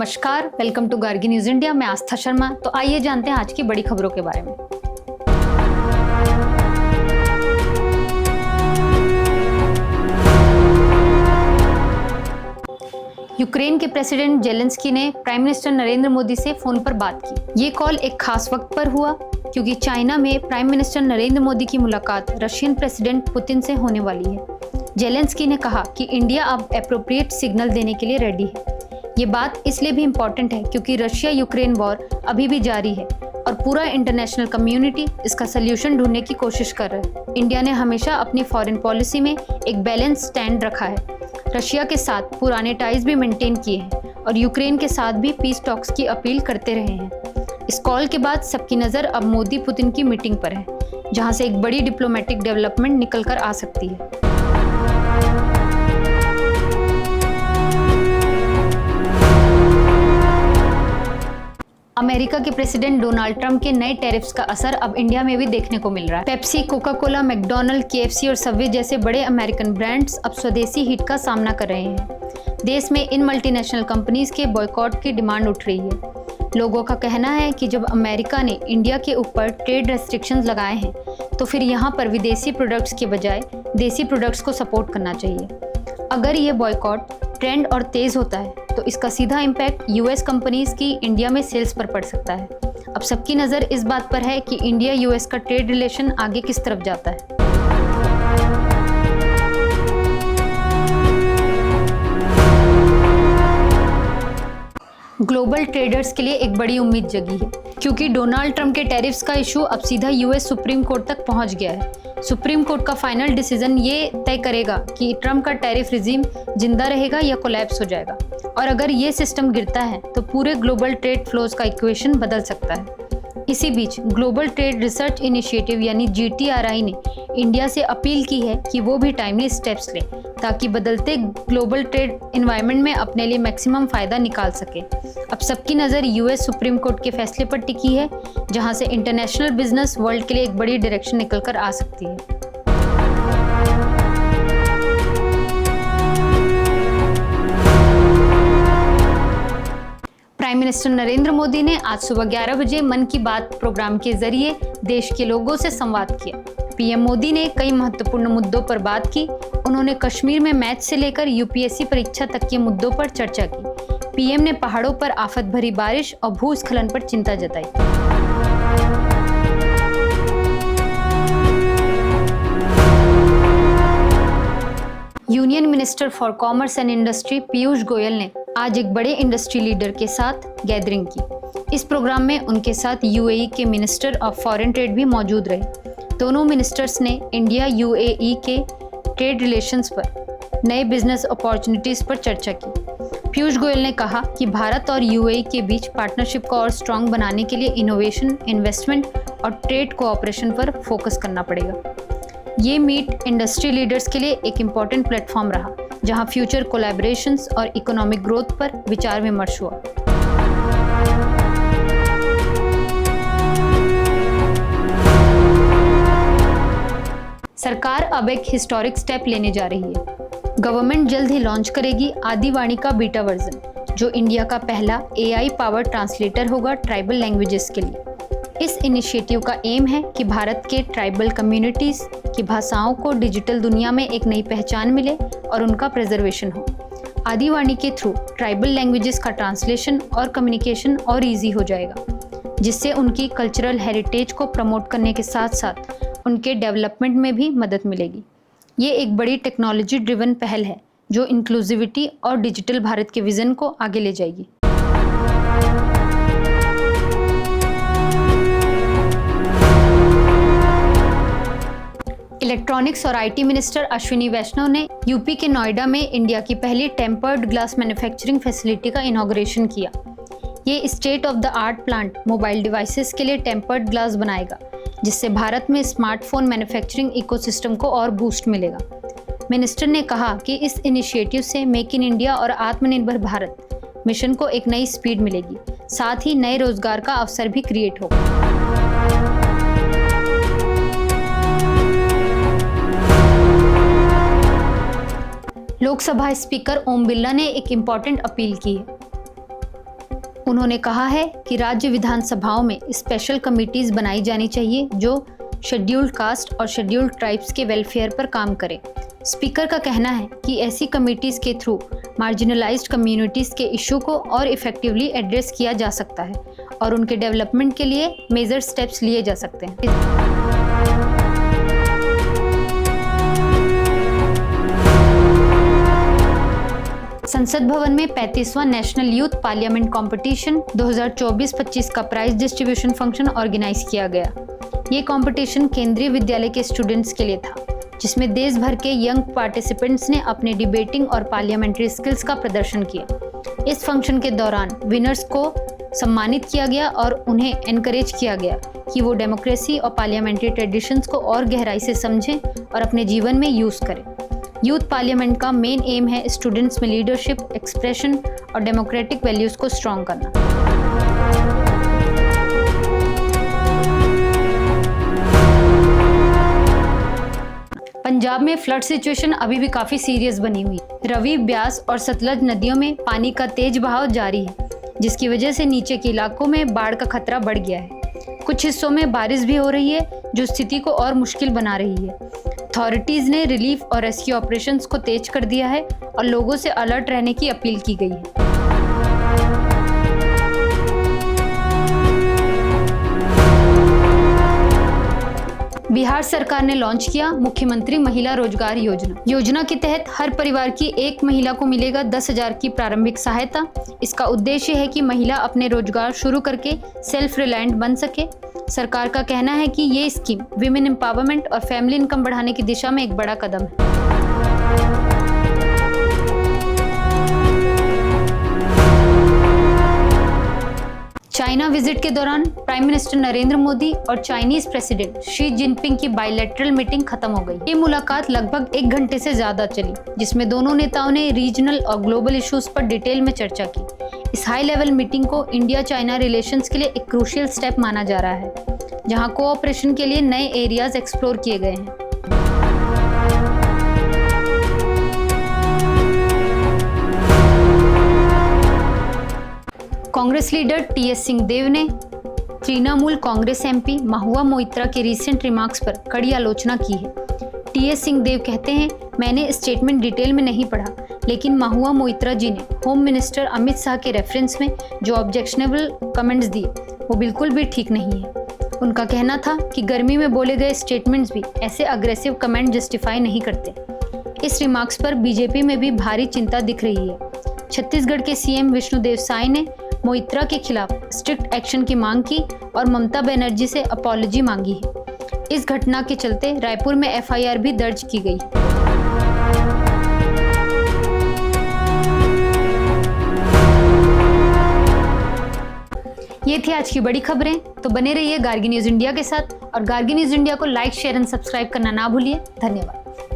नमस्कार, welcome to Gargi news India. मैं आस्था शर्मा। तो आइए जानते हैं आज की बड़ी खबरों के बारे में। यूक्रेन के प्रेसिडेंट जेलेंस्की ने प्राइम मिनिस्टर नरेंद्र मोदी से फोन पर बात की। ये कॉल एक खास वक्त पर हुआ क्योंकि चाइना में प्राइम मिनिस्टर नरेंद्र मोदी की मुलाकात रशियन प्रेसिडेंट पुतिन से होने वाली है। जेलेंस्की ने कहा कि इंडिया अब एप्रोप्रिएट सिग्नल देने के लिए रेडी है। ये बात इसलिए भी इम्पोर्टेंट है क्योंकि रशिया यूक्रेन वॉर अभी भी जारी है और पूरा इंटरनेशनल कम्युनिटी इसका सल्यूशन ढूंढने की कोशिश कर रहा है। इंडिया ने हमेशा अपनी फॉरेन पॉलिसी में एक बैलेंस स्टैंड रखा है। रशिया के साथ पुराने टाइज भी मेंटेन किए हैं और यूक्रेन के साथ भी पीस टॉक्स की अपील करते रहे हैं। इस कॉल के बाद सबकी नज़र अब मोदी पुतिन की मीटिंग पर है, जहां से एक बड़ी डिप्लोमेटिक डेवलपमेंट निकल कर आ सकती है। अमेरिका के प्रेसिडेंट डोनाल्ड ट्रंप के नए टैरिफ्स का असर अब इंडिया में भी देखने को मिल रहा है। Pepsi, Coca Cola, McDonald, KFC और सबवे जैसे बड़े अमेरिकन ब्रांड्स अब स्वदेशी हिट का सामना कर रहे हैं। देश में इन मल्टीनेशनल कंपनीज के बॉयकॉट की डिमांड उठ रही है। लोगों का कहना है कि जब अमेरिका ने इंडिया के ऊपर ट्रेड रेस्ट्रिक्शंस लगाए हैं तो फिर यहाँ पर विदेशी प्रोडक्ट्स के बजाय देसी प्रोडक्ट्स को सपोर्ट करना चाहिए। अगर ये बॉयकॉट ट्रेंड और तेज होता है तो इसका सीधा इम्पैक्ट यूएस कंपनीज की इंडिया में सेल्स पर पड़ सकता है। अब सबकी नज़र इस बात पर है कि इंडिया यूएस का ट्रेड रिलेशन आगे किस तरफ जाता है। ग्लोबल ट्रेडर्स के लिए एक बड़ी उम्मीद जगी है क्योंकि डोनाल्ड ट्रंप के टैरिफ्स का इशू अब सीधा यूएस सुप्रीम कोर्ट तक पहुंच गया है। सुप्रीम कोर्ट का फाइनल डिसीजन ये तय करेगा कि ट्रंप का टैरिफ रिजीम जिंदा रहेगा या कोलैप्स हो जाएगा, और अगर ये सिस्टम गिरता है तो पूरे ग्लोबल ट्रेड फ्लोज का इक्वेशन बदल सकता है। इसी बीच ग्लोबल ट्रेड रिसर्च इनिशिएटिव यानी GTRI ने इंडिया से अपील की है कि वो भी टाइमली स्टेप्स ले ताकि बदलते ग्लोबल ट्रेड एनवायरनमेंट में अपने लिए मैक्सिमम फ़ायदा निकाल सके। अब सबकी नज़र यूएस सुप्रीम कोर्ट के फैसले पर टिकी है, जहां से इंटरनेशनल बिजनेस वर्ल्ड के लिए एक बड़ी डायरेक्शन निकल कर आ सकती है। प्राइम मिनिस्टर नरेंद्र मोदी ने आज सुबह 11 बजे मन की बात प्रोग्राम के जरिए देश के लोगों से संवाद किया। पीएम मोदी ने कई महत्वपूर्ण मुद्दों पर बात की। उन्होंने कश्मीर में मैच से लेकर यूपीएससी परीक्षा तक के मुद्दों पर chर्चा की। पीएम ने पहाड़ों पर आफत भरी बारिश और भूस्खलन पर चिंता जताई। Union minister for commerce and industry Piyush Goyal ने आज एक बड़े इंडस्ट्री लीडर के साथ गैदरिंग की। इस प्रोग्राम में उनके साथ यूएई के मिनिस्टर ऑफ फॉरेन ट्रेड भी मौजूद रहे। दोनों मिनिस्टर्स ने इंडिया यूएई के ट्रेड रिलेशंस पर, नए बिजनेस अपॉर्चुनिटीज पर चर्चा की। पीयूष गोयल ने कहा कि भारत और यूएई के बीच पार्टनरशिप को और स्ट्रांग बनाने के लिए इनोवेशन, इन्वेस्टमेंट और ट्रेड कोऑपरेशन पर फोकस करना पड़ेगा। ये मीट इंडस्ट्री लीडर्स के लिए एक इम्पॉर्टेंट प्लेटफॉर्म रहा, जहां फ्यूचर कोलैबोरेशंस और इकोनॉमिक ग्रोथ पर विचार विमर्श हुआ। सरकार अब एक हिस्टोरिक स्टेप लेने जा रही है। गवर्नमेंट जल्द ही लॉन्च करेगी आदिवाणी का बीटा वर्जन, जो इंडिया का पहला AI पावर्ड ट्रांसलेटर होगा ट्राइबल लैंग्वेजेस के लिए। इस इनिशिएटिव का एम है कि भारत के ट्राइबल कम्युनिटीज की भाषाओं को डिजिटल दुनिया में एक नई पहचान मिले और उनका प्रिजर्वेशन हो। आदिवाणी के थ्रू ट्राइबल लैंग्वेजेस का ट्रांसलेशन और कम्युनिकेशन और इजी हो जाएगा, जिससे उनकी कल्चरल हेरिटेज को प्रमोट करने के साथ साथ उनके डेवलपमेंट में भी मदद मिलेगी। ये एक बड़ी टेक्नोलॉजी ड्रिवन पहल है जो इंक्लूसिविटी और डिजिटल भारत के विजन को आगे ले जाएगी। इलेक्ट्रॉनिक्स और IT मिनिस्टर अश्विनी वैष्णव ने यूपी के नोएडा में इंडिया की पहली टेम्पर्ड ग्लास मैन्युफैक्चरिंग फैसिलिटी का इनॉग्रेशन किया। ये state of the art plant mobile devices के लिए टेम्पर्ड ग्लास बनाएगा, जिससे भारत में स्मार्टफोन मैन्युफैक्चरिंग इकोसिस्टम को और बूस्ट मिलेगा। मिनिस्टर ने कहा कि इस इनिशिएटिव से मेक इन इंडिया और आत्मनिर्भर भारत मिशन को एक नई स्पीड मिलेगी, साथ ही नए रोजगार का अवसर भी क्रिएट होगा। लोकसभा स्पीकर ओम बिरला ने एक इम्पॉर्टेंट अपील की है। उन्होंने कहा है कि राज्य विधानसभाओं में स्पेशल कमिटीज बनाई जानी चाहिए जो शेड्यूल्ड कास्ट और शेड्यूल्ड ट्राइब्स के वेलफेयर पर काम करें। स्पीकर का कहना है कि ऐसी कमिटीज के थ्रू मार्जिनलाइज्ड कम्युनिटीज के इशू को और इफेक्टिवली एड्रेस किया जा सकता है और उनके डेवलपमेंट के लिए मेजर स्टेप्स लिए जा सकते हैं। संसद भवन में 35वां नेशनल यूथ पार्लियामेंट कंपटीशन 2024-25 का प्राइज डिस्ट्रीब्यूशन फंक्शन ऑर्गेनाइज किया गया। ये कंपटीशन केंद्रीय विद्यालय के स्टूडेंट्स के लिए था, जिसमें देश भर के यंग पार्टिसिपेंट्स ने अपने डिबेटिंग और पार्लियामेंट्री स्किल्स का प्रदर्शन किया। इस फंक्शन के दौरान विनर्स को सम्मानित किया गया और उन्हें एनकरेज किया गया कि वो डेमोक्रेसी और पार्लियामेंट्री ट्रेडिशंस को और गहराई से समझें और अपने जीवन में यूज करें। यूथ पार्लियामेंट का मेन एम है स्टूडेंट्स में लीडरशिप, एक्सप्रेशन और डेमोक्रेटिक वैल्यूज को स्ट्रॉन्ग करना। पंजाब में फ्लड सिचुएशन अभी भी काफी सीरियस बनी हुई। रवि, ब्यास और सतलज नदियों में पानी का तेज बहाव जारी है, जिसकी वजह से नीचे के इलाकों में बाढ़ का खतरा बढ़ गया है। कुछ हिस्सों में बारिश भी हो रही है, जो स्थिति को और मुश्किल बना रही है। अथॉरिटीज ने रिलीफ और रेस्क्यू ऑपरेशंस को तेज कर दिया है और लोगों से अलर्ट रहने की अपील की गई है। बिहार सरकार ने लॉन्च किया मुख्यमंत्री महिला रोजगार योजना। योजना के तहत हर परिवार की एक महिला को मिलेगा 10,000 की प्रारंभिक सहायता। इसका उद्देश्य है कि महिला अपने रोजगार शुरू करके सेल्फ रिलायंट बन सके। सरकार का कहना है कि ये स्कीम विमेन एम्पावरमेंट और फैमिली इनकम बढ़ाने की दिशा में एक बड़ा कदम है। चाइना विजिट के दौरान प्राइम मिनिस्टर नरेंद्र मोदी और चाइनीज प्रेसिडेंट शी जिनपिंग की बायलैटरल मीटिंग खत्म हो गई। ये मुलाकात लगभग 1 घंटे से ज्यादा चली, जिसमें दोनों नेताओं ने रीजनल और ग्लोबल इश्यूज पर डिटेल में चर्चा की। इस हाई लेवल मीटिंग को इंडिया चाइना रिलेशंस के लिए एक क्रूशियल स्टेप माना जा रहा है, जहां कोऑपरेशन के लिए नए एरियाज एक्सप्लोर किए गए हैं। कांग्रेस लीडर टीएस सिंहदेव ने तृणमूल कांग्रेस एमपी महुआ मोइत्रा के रीसेंट रिमार्क्स पर कड़ी आलोचना की है। टीएस सिंहदेव कहते हैं, मैंने स्टेटमेंट डिटेल में नहीं पढ़ा, लेकिन महुआ मोइत्रा जी ने होम मिनिस्टर अमित शाह के रेफरेंस में जो ऑब्जेक्शनेबल कमेंट्स दिए वो बिल्कुल भी ठीक नहीं है। उनका कहना था कि गर्मी में बोले गए स्टेटमेंट्स भी ऐसे अग्रेसिव कमेंट जस्टिफाई नहीं करते। इस रिमार्क्स पर बीजेपी में भी भारी चिंता दिख रही है। छत्तीसगढ़ के सीएम विष्णुदेव साय ने मोइत्रा के खिलाफ स्ट्रिक्ट एक्शन की मांग की और ममता बनर्जी से अपॉलजी मांगी है। इस घटना के चलते रायपुर में एफआईआर भी दर्ज की गई। ये थी आज की बड़ी खबरें, तो बने रहिए गार्गी न्यूज इंडिया के साथ और गार्गी न्यूज इंडिया को लाइक, शेयर एंड सब्सक्राइब करना ना भूलिए। धन्यवाद।